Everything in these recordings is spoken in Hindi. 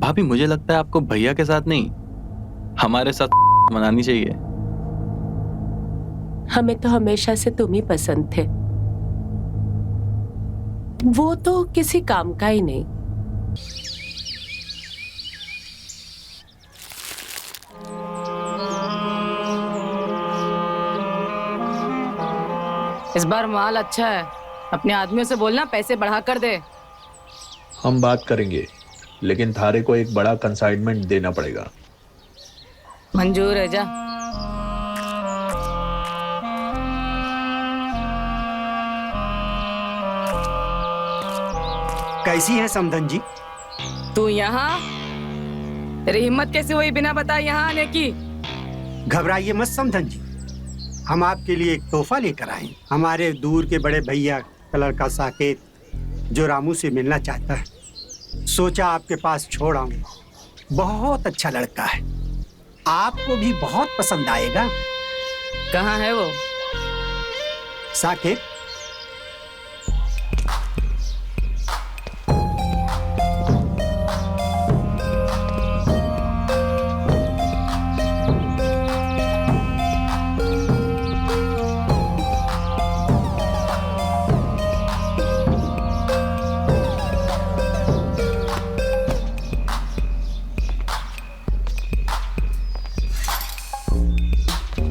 भाभी मुझे लगता है आपको भैया के साथ नहीं, हमारे साथ मनानी चाहिए। हमें तो हमेशा से तुम ही पसंद थे। वो तो किसी काम का ही नहीं। इस बार माल अच्छा है, अपने आदमियों से बोलना पैसे बढ़ा कर दे। हम बात करेंगे, लेकिन थारे को एक बड़ा कंसाइनमेंट देना पड़ेगा। मंजूर है, जा। कैसी है समधन जी? तू यहाँ? तेरी हिम्मत कैसे हुई बिना बताए यहाँ आने की? घबराइए मत समधन जी, हम आपके लिए एक तोहफा लेकर आए। हमारे दूर के बड़े भैया का लड़का साकेत जो रामू से मिलना चाहता है, सोचा आपके पास छोड़ आऊं। बहुत अच्छा लड़का है, आपको भी बहुत पसंद आएगा। कहाँ है वो? साकेत,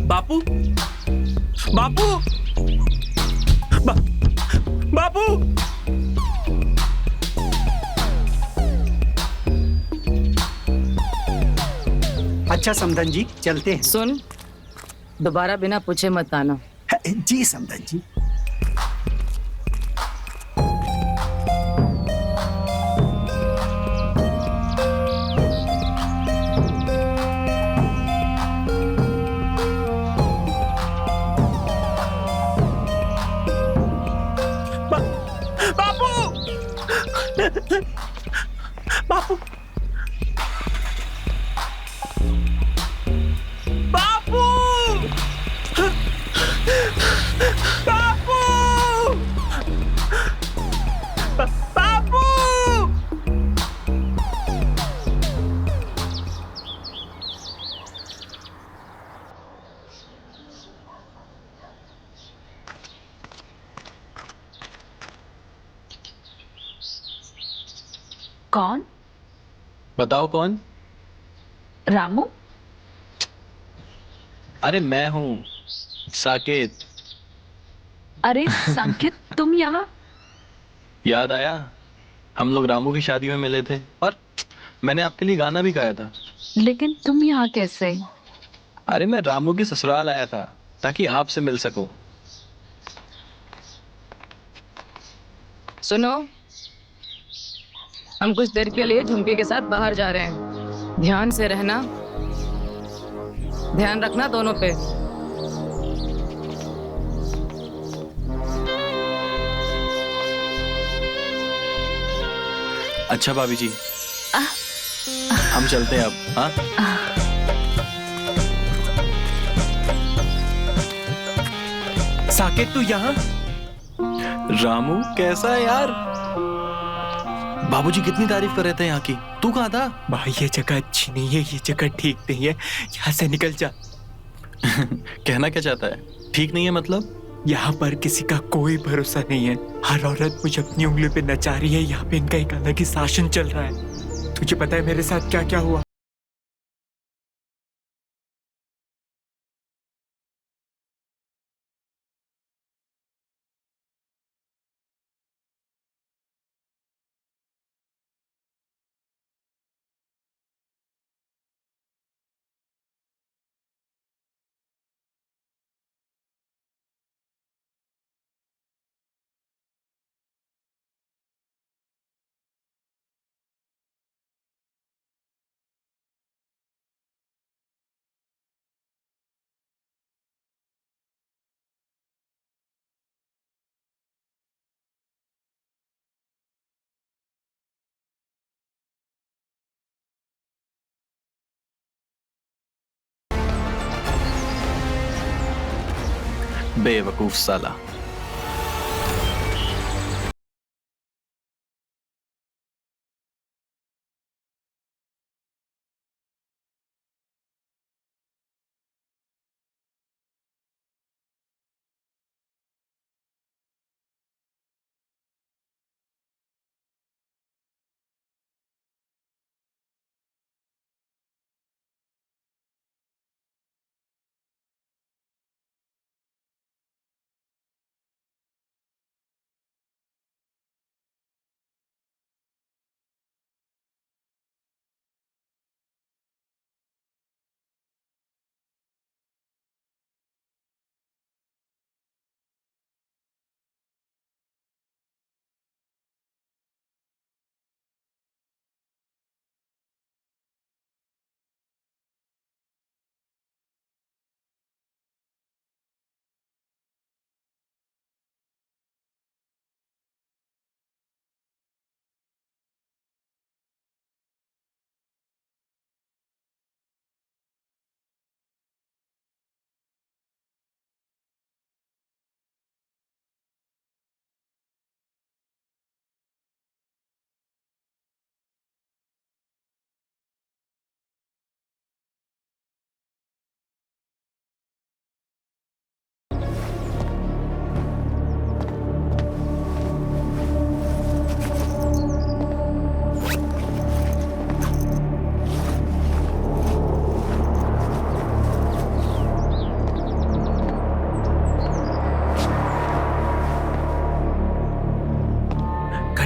बापू, बापू, बापू। अच्छा समधन जी, चलते हैं। सुन, दोबारा बिना पूछे मत आना। जी समधन जी। बापू, बापू, बापू, बापू, बापू। कौन? बताओ कौन? रामू? अरे मैं हूँ साकेत। अरे संकेत, तुम यहाँ? याद आया, हम लोग रामू की शादी में मिले थे और मैंने आपके लिए गाना भी गाया था। लेकिन तुम यहाँ कैसे? अरे मैं रामू के ससुराल आया था ताकि आपसे मिल सकूं। सुनो, हम कुछ देर के लिए झुमके के साथ बाहर जा रहे हैं। ध्यान से रहना, ध्यान रखना दोनों पे। अच्छा भाभी जी, हम चलते हैं अब। हाँ, साकेत तू यहाँ? रामू कैसा है यार? बाबूजी कितनी तारीफ कर रहे थे यहाँ की। तू कहाँ था? भाई ये जगह अच्छी नहीं है, ये जगह ठीक नहीं है, यहाँ से निकल जा। कहना क्या चाहता है? ठीक नहीं है मतलब? यहाँ पर किसी का कोई भरोसा नहीं है। हर औरत मुझे अपनी उंगली पे नचा रही है। यहाँ पे इनका एक अलग ही शासन चल रहा है। तुझे पता है मेरे साथ क्या क्या हुआ? बेवकूफ साला।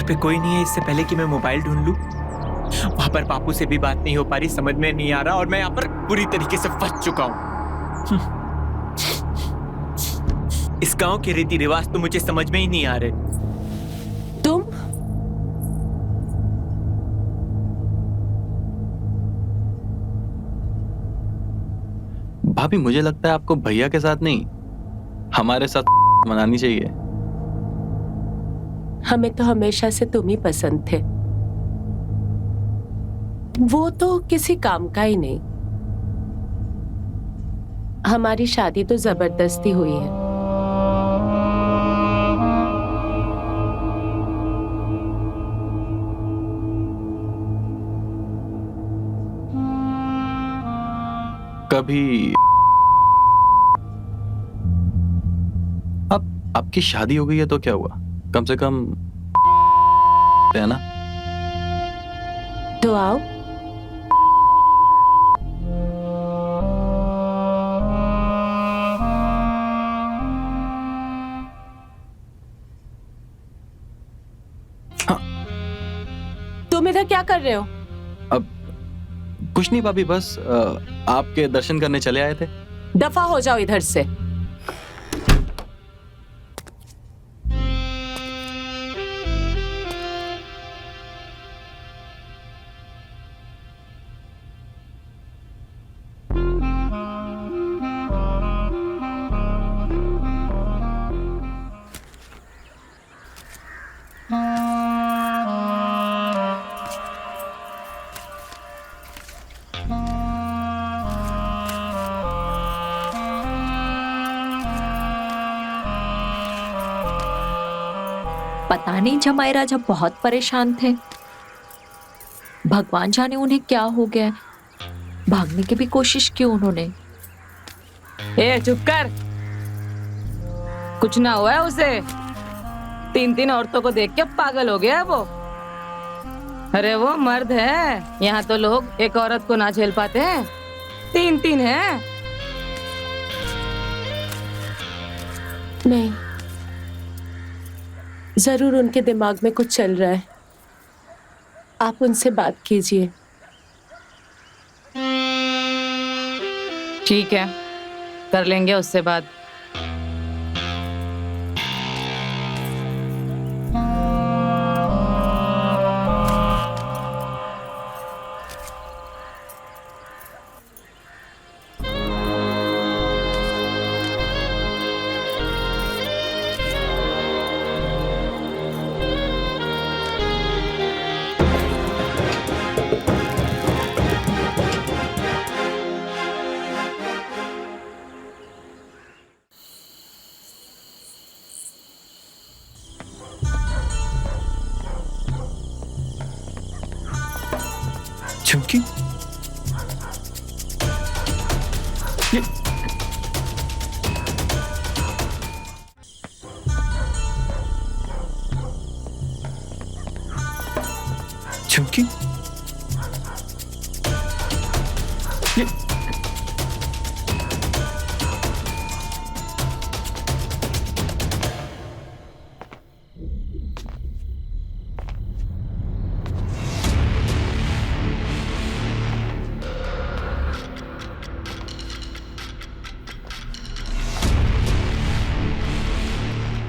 पे कोई नहीं है इससे पहले कि मैं मोबाइल ढूंढ लूं? वहां पर बापू से भी बात नहीं हो पा रही, समझ में नहीं आ रहा, और मैं यहाँ पर बुरी तरीके से फंस चुका हूं। इस गांव के रीति रिवाज तो मुझे समझ में ही नहीं आ रहे। तुम भाभी मुझे लगता है आपको भैया के साथ नहीं हमारे साथ मनानी चाहिए। हमें तो हमेशा से तुम ही पसंद थे। वो तो किसी काम का ही नहीं। हमारी शादी तो जबरदस्ती हुई है। कभी अब आपकी शादी हो गई है तो क्या हुआ, कम से कम है ना। तो आओ। तुम इधर क्या कर रहे हो? अब कुछ नहीं भाभी, बस आपके दर्शन करने चले आए थे। दफा हो जाओ इधर से। पता नहीं जमायरा जब बहुत परेशान थे, भगवान जाने उन्हें क्या हो गया। भागने की भी कोशिश की उन्होंने। ए चुप कर, कुछ ना हुआ है उसे। 3 औरतों को देख के पागल हो गया है वो। अरे वो मर्द है, यहाँ तो लोग एक औरत को ना झेल पाते हैं, 3 है। नहीं, जरूर उनके दिमाग में कुछ चल रहा है। आप उनसे बात कीजिए। ठीक है, कर लेंगे उससे बात। चुमकी, ये चुमकी, ये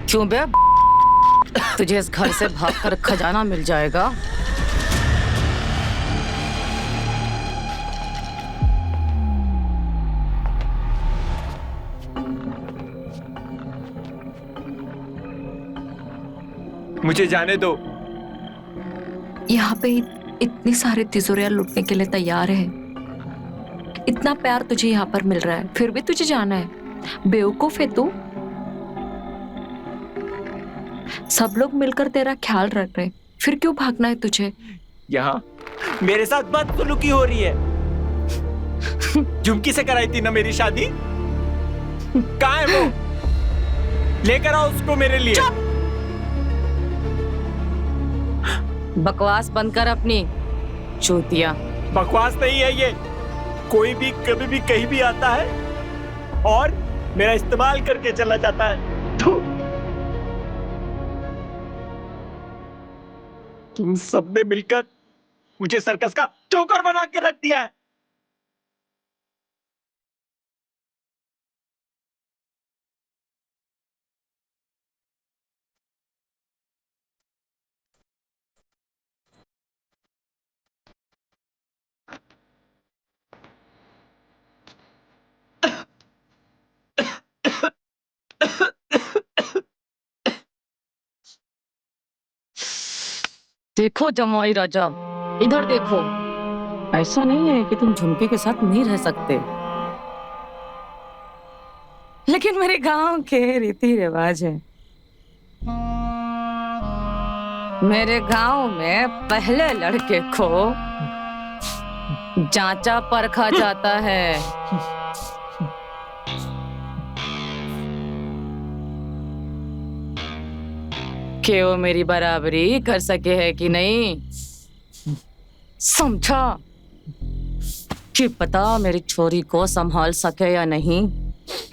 क्यों बे? तुझे इस घर से भागकर खजाना मिल जाएगा। मुझे जाने दो। यहाँ पे इतनी सारी तिजोरियां लूटने के लिए तैयार है। इतना प्यार तुझे यहाँ पर मिल रहा है, फिर भी तुझे जाना है। बेवकूफ है तू। सब लोग मिलकर तेरा ख्याल रख रहे, फिर क्यों भागना है तुझे? यहाँ मेरे साथ बदसलूकी हो रही है। झुमकी से कराई थी ना मेरी शादी, कहाँ है वो? लेकर आओ उसको मेरे लिए। बकवास बंद कर अपनी, चूतिया। बकवास नहीं है ये। कोई भी कभी भी कहीं भी आता है और मेरा इस्तेमाल करके चला जाता है। तुम सबने मिलकर मुझे सर्कस का चौकर बना के रख दिया है। देखो जमाई राजा, इधर देखो। ऐसा नहीं है कि तुम झुमके के साथ नहीं रह सकते, लेकिन मेरे गांव के रीति रिवाज है। मेरे गांव में पहले लड़के को जांचा परखा जाता है। कि वो मेरी बराबरी कर सके है कि नहीं, समझा? कि पता मेरी छोरी को संभाल सके या नहीं।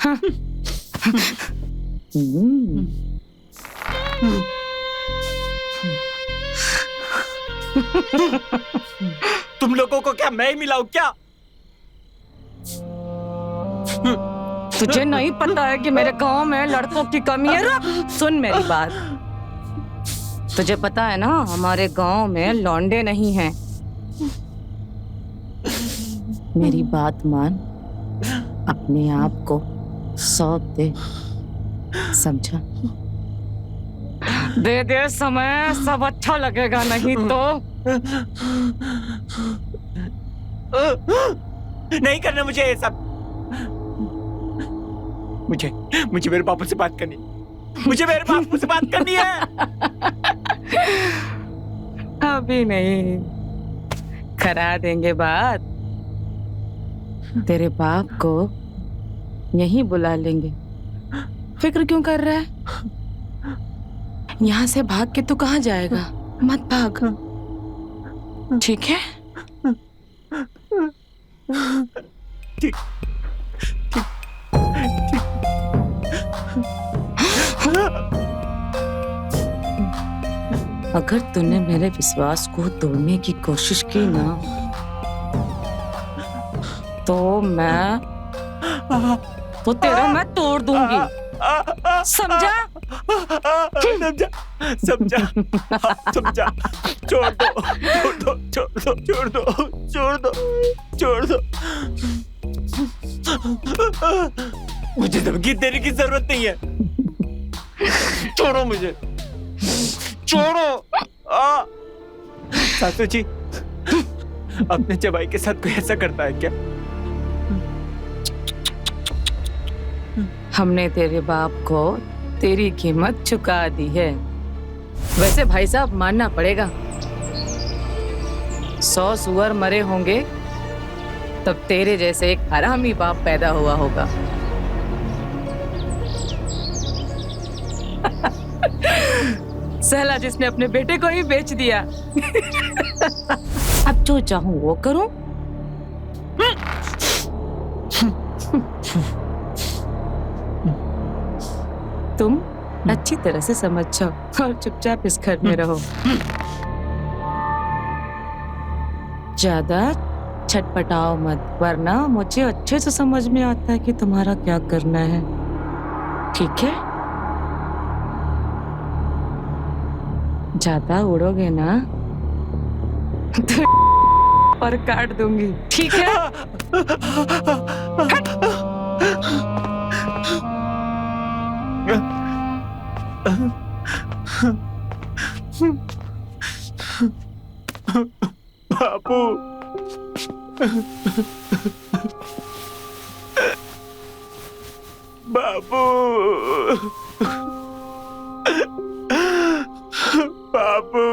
हाँ। तुम लोगों को क्या मैं ही मिलाऊं क्या? तुझे नहीं पता है कि मेरे गांव में लड़कों की कमी है? रुक, सुन मेरी बात। तुझे पता है ना, हमारे गांव में लौंडे नहीं हैं। मेरी बात मान, अपने आप को सौंप दे, समझा? दे दे समय, सब अच्छा लगेगा, नहीं तो नहीं करना मुझे ये सब। मुझे मेरे बापू से बात करनी, मुझे मेरे बापू से बात करनी है। अभी नहीं, करा देंगे बात। तेरे बाप को यहीं बुला लेंगे। फिक्र क्यों कर रहा है? यहाँ से भाग के तू कहाँ जाएगा? मत भाग, ठीक है? ठीक। अगर तूने मेरे विश्वास को तोड़ने की कोशिश की ना, तो तेरा मैं तोड़ दूंगी, समझा? समझा। छोड़ दो। मुझे धमकी देने की जरूरत नहीं है। छोड़ो मुझे, छोड़ो। सासू जी, अपने जवाई के साथ कोई ऐसा करता है क्या? हमने तेरे बाप को तेरी कीमत चुका दी है। वैसे भाई साहब, मानना पड़ेगा, 100 सुअर मरे होंगे तब तेरे जैसे एक हरामी बाप पैदा हुआ होगा। सहला जिसने अपने बेटे को ही बेच दिया। अब जो चाहूं वो करूं। तुम अच्छी तरह से समझ जाओ और चुपचाप इस घर में रहो। ज्यादा छटपटाओ मत, वरना मुझे अच्छे से समझ में आता है कि तुम्हारा क्या करना है, ठीक है? ज्यादा उड़ोगे ना तो पर काट दूंगी, ठीक है? बापू, बापू, बापू।